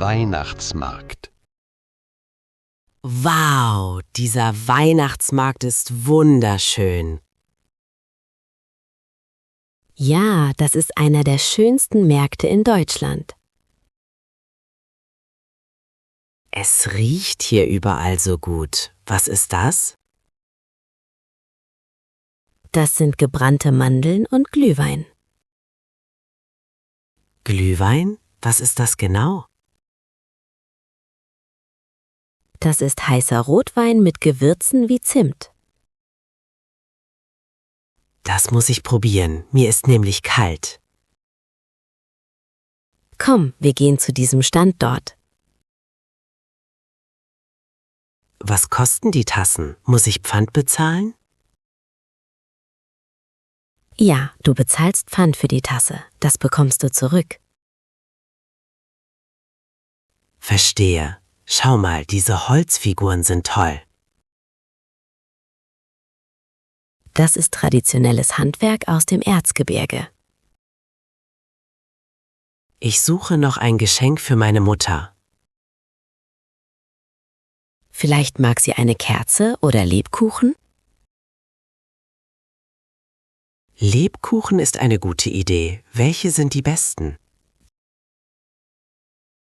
Weihnachtsmarkt. Wow, dieser Weihnachtsmarkt ist wunderschön. Ja, das ist einer der schönsten Märkte in Deutschland. Es riecht hier überall so gut. Was ist das? Das sind gebrannte Mandeln und Glühwein. Glühwein? Was ist das genau? Das ist heißer Rotwein mit Gewürzen wie Zimt. Das muss ich probieren. Mir ist nämlich kalt. Komm, wir gehen zu diesem Stand dort. Was kosten die Tassen? Muss ich Pfand bezahlen? Ja, du bezahlst Pfand für die Tasse. Das bekommst du zurück. Verstehe. Schau mal, diese Holzfiguren sind toll. Das ist traditionelles Handwerk aus dem Erzgebirge. Ich suche noch ein Geschenk für meine Mutter. Vielleicht mag sie eine Kerze oder Lebkuchen? Lebkuchen ist eine gute Idee. Welche sind die besten?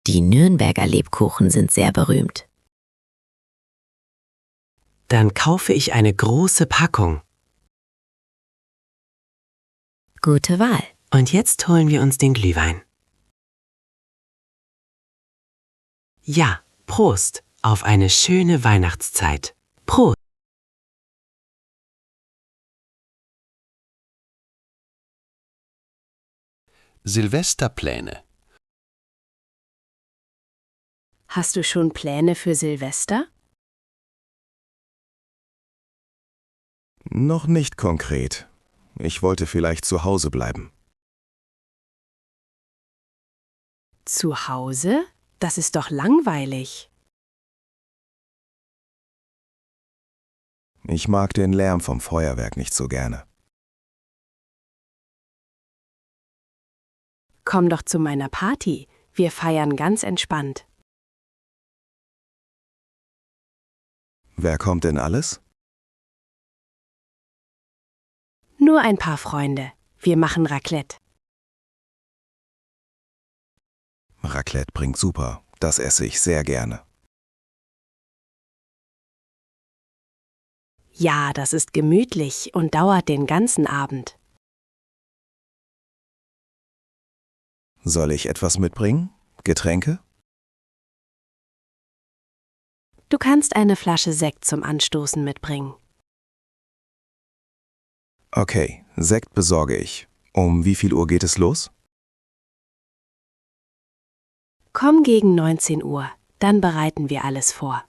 Die Nürnberger Lebkuchen sind sehr berühmt. Dann kaufe ich eine große Packung. Gute Wahl. Und jetzt holen wir uns den Glühwein. Ja, Prost auf eine schöne Weihnachtszeit. Prost! Silvesterpläne. Hast du schon Pläne für Silvester? Noch nicht konkret. Ich wollte vielleicht zu Hause bleiben. Zu Hause? Das ist doch langweilig. Ich mag den Lärm vom Feuerwerk nicht so gerne. Komm doch zu meiner Party. Wir feiern ganz entspannt. Wer kommt denn alles? Nur ein paar Freunde. Wir machen Raclette. Raclette bringt super. Das esse ich sehr gerne. Ja, das ist gemütlich und dauert den ganzen Abend. Soll ich etwas mitbringen? Getränke? Du kannst eine Flasche Sekt zum Anstoßen mitbringen. Okay, Sekt besorge ich. Um wie viel Uhr geht es los? Komm gegen 19 Uhr, dann bereiten wir alles vor.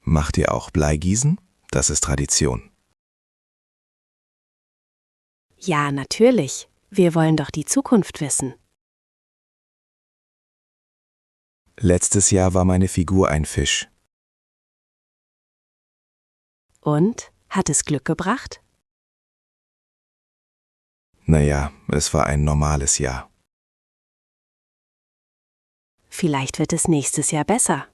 Macht ihr auch Bleigießen? Das ist Tradition. Ja, natürlich. Wir wollen doch die Zukunft wissen. Letztes Jahr war meine Figur ein Fisch. Und? Hat es Glück gebracht? Naja, es war ein normales Jahr. Vielleicht wird es nächstes Jahr besser.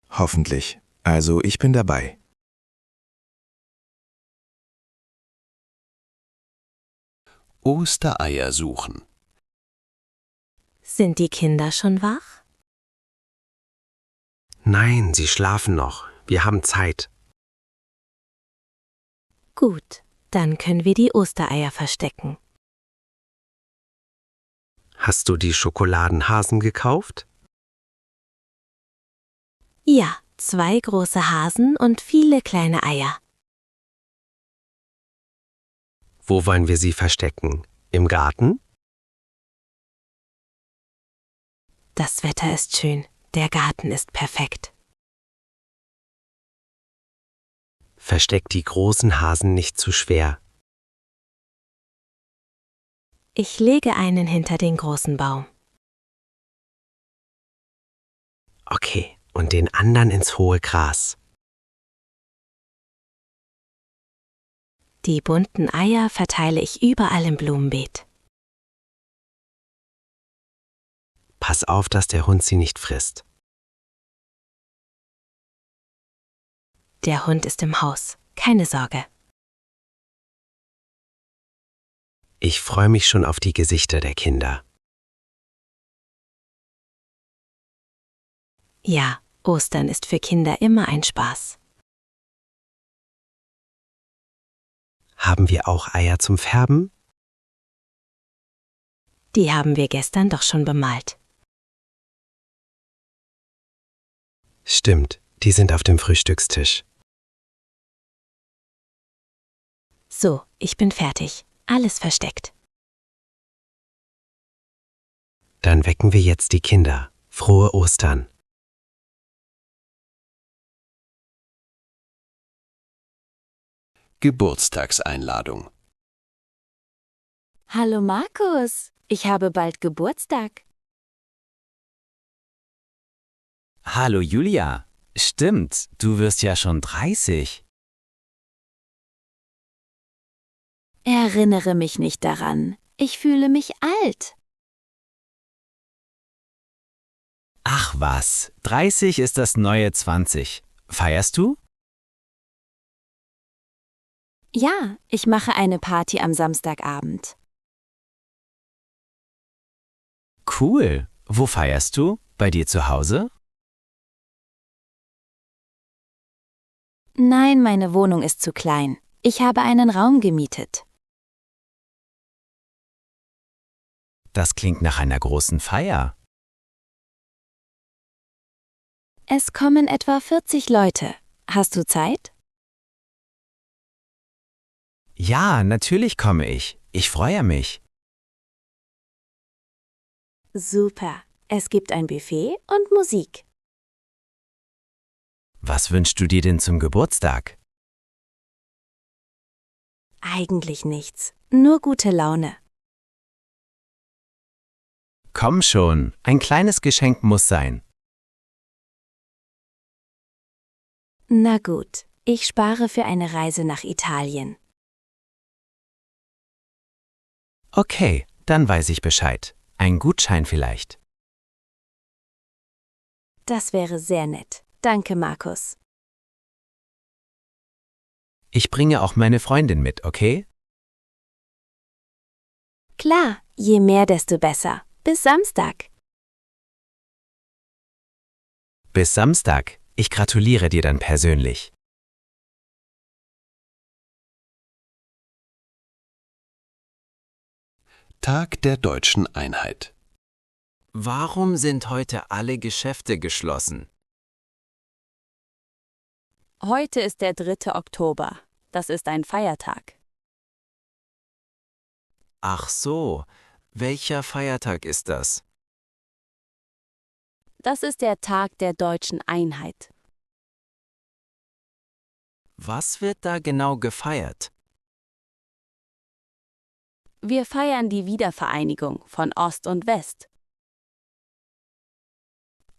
Hoffentlich. Also ich bin dabei. Ostereier suchen. Sind die Kinder schon wach? Nein, sie schlafen noch. Wir haben Zeit. Gut, dann können wir die Ostereier verstecken. Hast du die Schokoladenhasen gekauft? Ja, 2 große Hasen und viele kleine Eier. Wo wollen wir sie verstecken? Im Garten? Das Wetter ist schön. Der Garten ist perfekt. Versteck die großen Hasen nicht zu schwer. Ich lege einen hinter den großen Baum. Okay, und den anderen ins hohe Gras. Die bunten Eier verteile ich überall im Blumenbeet. Pass auf, dass der Hund sie nicht frisst. Der Hund ist im Haus. Keine Sorge. Ich freue mich schon auf die Gesichter der Kinder. Ja, Ostern ist für Kinder immer ein Spaß. Haben wir auch Eier zum Färben? Die haben wir gestern doch schon bemalt. Stimmt, die sind auf dem Frühstückstisch. So, ich bin fertig. Alles versteckt. Dann wecken wir jetzt die Kinder. Frohe Ostern. Geburtstagseinladung. Hallo Markus, ich habe bald Geburtstag. Hallo Julia. Stimmt, du wirst ja schon 30. Erinnere mich nicht daran. Ich fühle mich alt. Ach was, 30 ist das neue 20. Feierst du? Ja, ich mache eine Party am Samstagabend. Cool. Wo feierst du? Bei dir zu Hause? Nein, meine Wohnung ist zu klein. Ich habe einen Raum gemietet. Das klingt nach einer großen Feier. Es kommen etwa 40 Leute. Hast du Zeit? Ja, natürlich komme ich. Ich freue mich. Super. Es gibt ein Buffet und Musik. Was wünschst du dir denn zum Geburtstag? Eigentlich nichts. Nur gute Laune. Komm schon, ein kleines Geschenk muss sein. Na gut, ich spare für eine Reise nach Italien. Okay, dann weiß ich Bescheid. Ein Gutschein vielleicht. Das wäre sehr nett. Danke, Markus. Ich bringe auch meine Freundin mit, okay? Klar, je mehr, desto besser. Bis Samstag. Bis Samstag. Ich gratuliere dir dann persönlich. Tag der deutschen Einheit. Warum sind heute alle Geschäfte geschlossen? Heute ist der 3. Oktober. Das ist ein Feiertag. Ach so, welcher Feiertag ist das? Das ist der Tag der deutschen Einheit. Was wird da genau gefeiert? Wir feiern die Wiedervereinigung von Ost und West.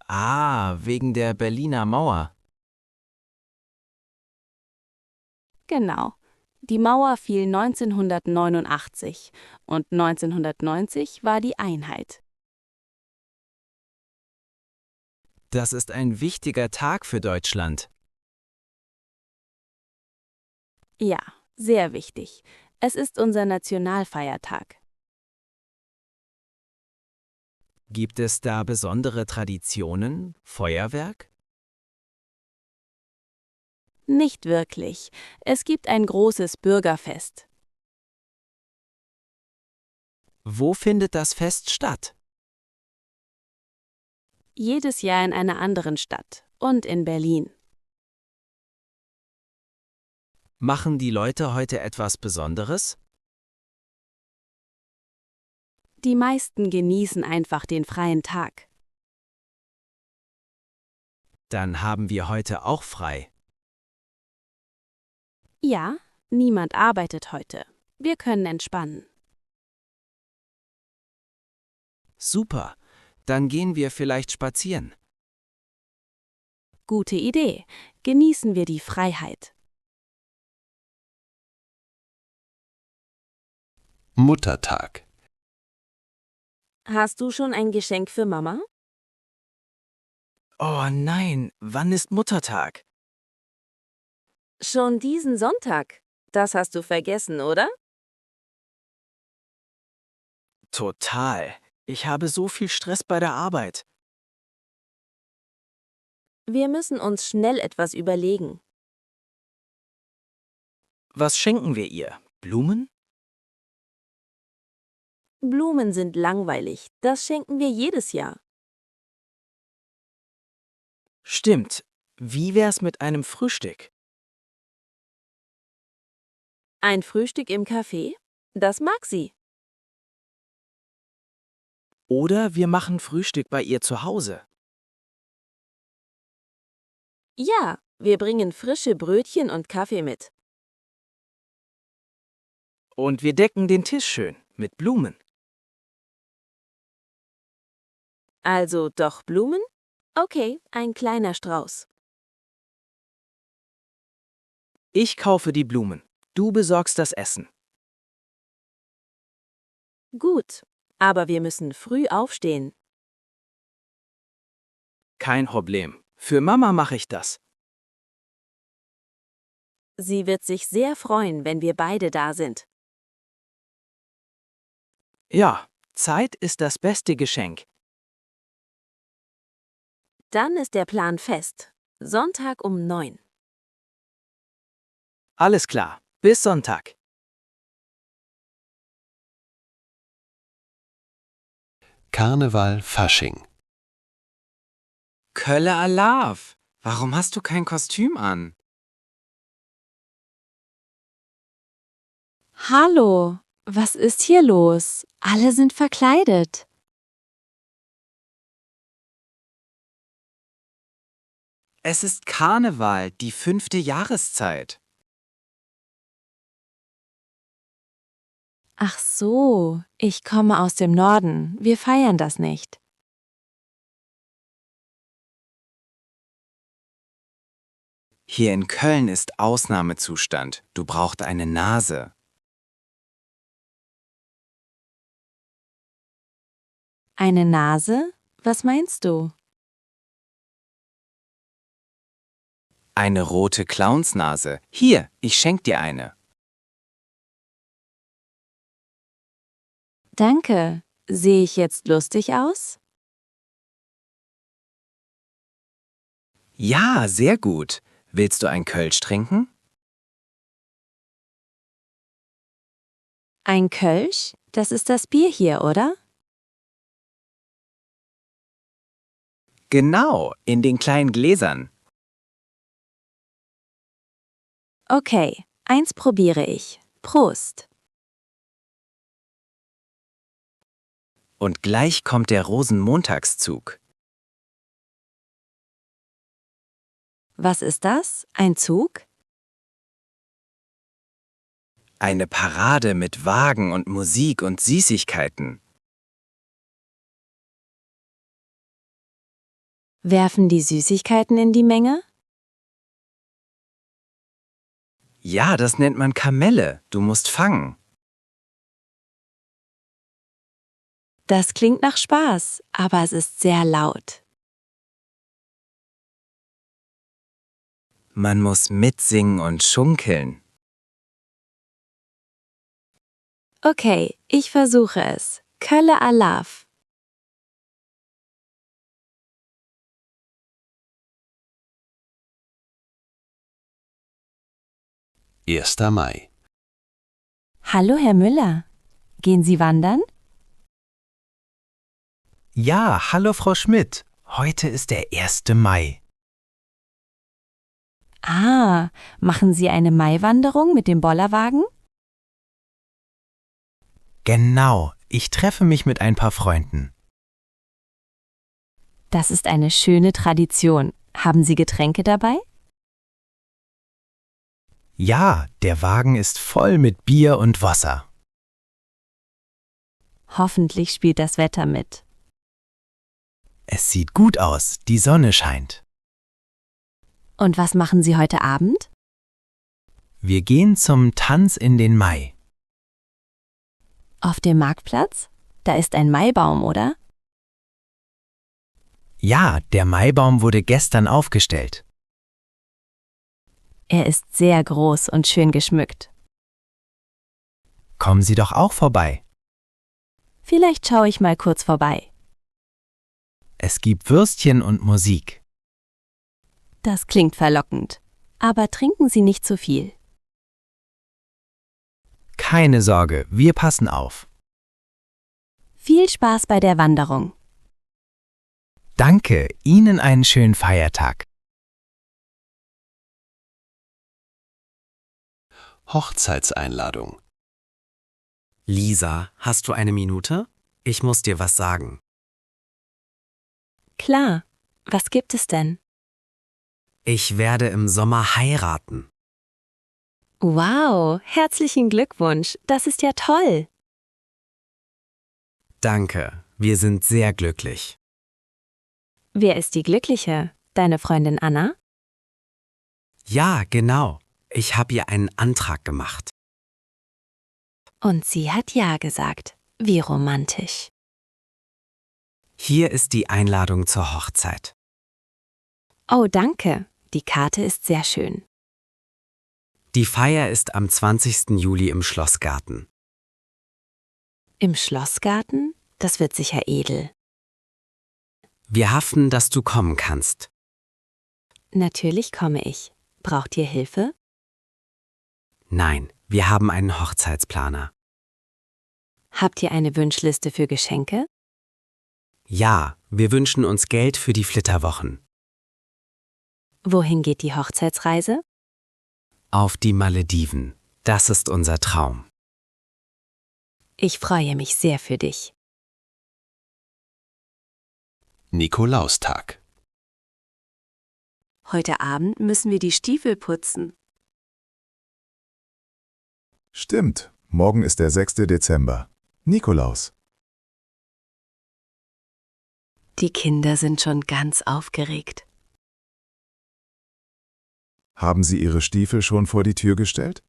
Ah, wegen der Berliner Mauer. Genau. Die Mauer fiel 1989 und 1990 war die Einheit. Das ist ein wichtiger Tag für Deutschland. Ja, sehr wichtig. Es ist unser Nationalfeiertag. Gibt es da besondere Traditionen? Feuerwerk? Nicht wirklich. Es gibt ein großes Bürgerfest. Wo findet das Fest statt? Jedes Jahr in einer anderen Stadt und in Berlin. Machen die Leute heute etwas Besonderes? Die meisten genießen einfach den freien Tag. Dann haben wir heute auch frei. Ja, niemand arbeitet heute. Wir können entspannen. Super, dann gehen wir vielleicht spazieren. Gute Idee. Genießen wir die Freiheit. Muttertag. Hast du schon ein Geschenk für Mama? Oh nein, wann ist Muttertag? Schon diesen Sonntag. Das hast du vergessen, oder? Total. Ich habe so viel Stress bei der Arbeit. Wir müssen uns schnell etwas überlegen. Was schenken wir ihr? Blumen? Blumen sind langweilig. Das schenken wir jedes Jahr. Stimmt. Wie wär's mit einem Frühstück? Ein Frühstück im Café? Das mag sie. Oder wir machen Frühstück bei ihr zu Hause. Ja, wir bringen frische Brötchen und Kaffee mit. Und wir decken den Tisch schön mit Blumen. Also doch Blumen? Okay, ein kleiner Strauß. Ich kaufe die Blumen. Du besorgst das Essen. Gut, aber wir müssen früh aufstehen. Kein Problem. Für Mama mache ich das. Sie wird sich sehr freuen, wenn wir beide da sind. Ja, Zeit ist das beste Geschenk. Dann ist der Plan fest. Sonntag um 9. Alles klar. Bis Sonntag. Karneval Fasching. Kölle Alav, warum hast du kein Kostüm an? Hallo, was ist hier los? Alle sind verkleidet. Es ist Karneval, die 5. Jahreszeit. Ach so, ich komme aus dem Norden. Wir feiern das nicht. Hier in Köln ist Ausnahmezustand. Du brauchst eine Nase. Eine Nase? Was meinst du? Eine rote Clownsnase. Hier, ich schenk dir eine. Danke. Sehe ich jetzt lustig aus? Ja, sehr gut. Willst du ein Kölsch trinken? Ein Kölsch? Das ist das Bier hier, oder? Genau, in den kleinen Gläsern. Okay, eins probiere ich. Prost. Und gleich kommt der Rosenmontagszug. Was ist das? Ein Zug? Eine Parade mit Wagen und Musik und Süßigkeiten. Werfen die Süßigkeiten in die Menge? Ja, das nennt man Kamelle. Du musst fangen. Das klingt nach Spaß, aber es ist sehr laut. Man muss mitsingen und schunkeln. Okay, ich versuche es. Kölle Alav. Erster Mai. Hallo, Herr Müller. Gehen Sie wandern? Ja, hallo Frau Schmidt. Heute ist der 1. Mai. Ah, machen Sie eine Maiwanderung mit dem Bollerwagen? Genau, ich treffe mich mit ein paar Freunden. Das ist eine schöne Tradition. Haben Sie Getränke dabei? Ja, der Wagen ist voll mit Bier und Wasser. Hoffentlich spielt das Wetter mit. Es sieht gut aus, die Sonne scheint. Und was machen Sie heute Abend? Wir gehen zum Tanz in den Mai. Auf dem Marktplatz? Da ist ein Maibaum, oder? Ja, der Maibaum wurde gestern aufgestellt. Er ist sehr groß und schön geschmückt. Kommen Sie doch auch vorbei. Vielleicht schaue ich mal kurz vorbei. Es gibt Würstchen und Musik. Das klingt verlockend. Aber trinken Sie nicht zu viel. Keine Sorge, wir passen auf. Viel Spaß bei der Wanderung. Danke, Ihnen einen schönen Feiertag. Hochzeitseinladung. Lisa, hast du eine Minute? Ich muss dir was sagen. Klar. Was gibt es denn? Ich werde im Sommer heiraten. Wow, herzlichen Glückwunsch. Das ist ja toll. Danke, wir sind sehr glücklich. Wer ist die Glückliche? Deine Freundin Anna? Ja, genau. Ich habe ihr einen Antrag gemacht. Und sie hat Ja gesagt. Wie romantisch. Hier ist die Einladung zur Hochzeit. Oh, danke. Die Karte ist sehr schön. Die Feier ist am 20. Juli im Schlossgarten. Im Schlossgarten? Das wird sicher edel. Wir hoffen, dass du kommen kannst. Natürlich komme ich. Braucht ihr Hilfe? Nein, wir haben einen Hochzeitsplaner. Habt ihr eine Wunschliste für Geschenke? Ja, wir wünschen uns Geld für die Flitterwochen. Wohin geht die Hochzeitsreise? Auf die Malediven. Das ist unser Traum. Ich freue mich sehr für dich. Nikolaustag. Heute Abend müssen wir die Stiefel putzen. Stimmt, morgen ist der 6. Dezember. Nikolaus. Die Kinder sind schon ganz aufgeregt. Haben Sie Ihre Stiefel schon vor die Tür gestellt?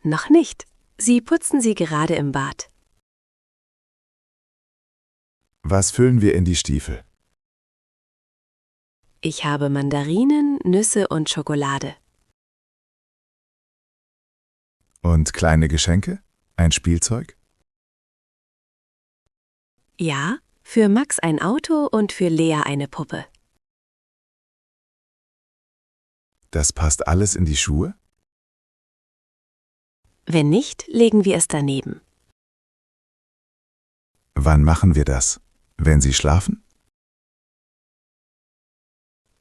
Noch nicht. Sie putzen sie gerade im Bad. Was füllen wir in die Stiefel? Ich habe Mandarinen, Nüsse und Schokolade. Und kleine Geschenke? Ein Spielzeug? Ja, für Max ein Auto und für Lea eine Puppe. Das passt alles in die Schuhe? Wenn nicht, legen wir es daneben. Wann machen wir das? Wenn Sie schlafen?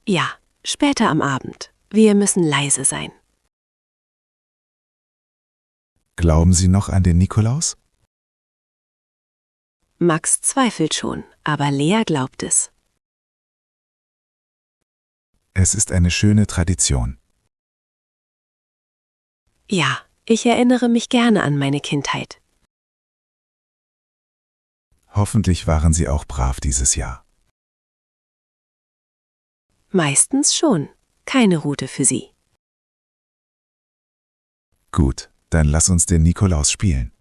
Ja, später am Abend. Wir müssen leise sein. Glauben Sie noch an den Nikolaus? Max zweifelt schon, aber Lea glaubt es. Es ist eine schöne Tradition. Ja, ich erinnere mich gerne an meine Kindheit. Hoffentlich waren Sie auch brav dieses Jahr. Meistens schon. Keine Route für Sie. Gut, dann lass uns den Nikolaus spielen.